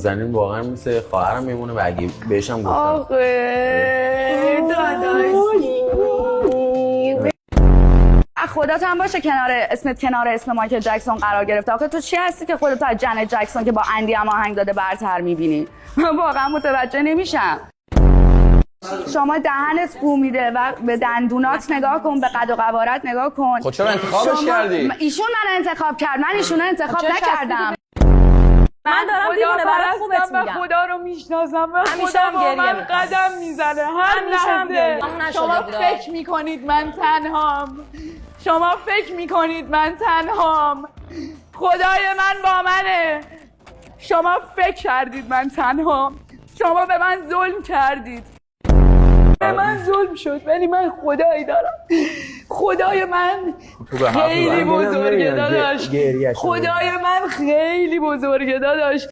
زنین واقعا مثل خواهرم میمونه و اگه بهشم گفتم آخه داداشی خودت هم باشه کنار اسم مایکل جکسون قرار گرفته. آخه تو چی هستی که خودت از جنت جکسون که با اندی هم آهنگ داده برتر میبینی؟ واقعا متوجه نمیشم. شما دهنت بو میده و به دندونات نگاه کن، به قد و قوارت نگاه کن. خب چرا انتخابش کردی؟ ایشون من انتخاب کرد، من ایشون انتخاب نکردم. من دارم دیوونه برای خوبت میگم. خدا رو میشناسم و خدا با من قدم میزنه هر لحظه. شما فکر میکنید من تنهام، شما فکر میکنید من تنهام، خدای من با منه. شما فکر کردید من تنهام، شما به من ظلم کردید، به من ظلم شد، ولی من خدایی دارم. خدای من خیلی بزرگه داداش، خدای من خیلی بزرگه داداش.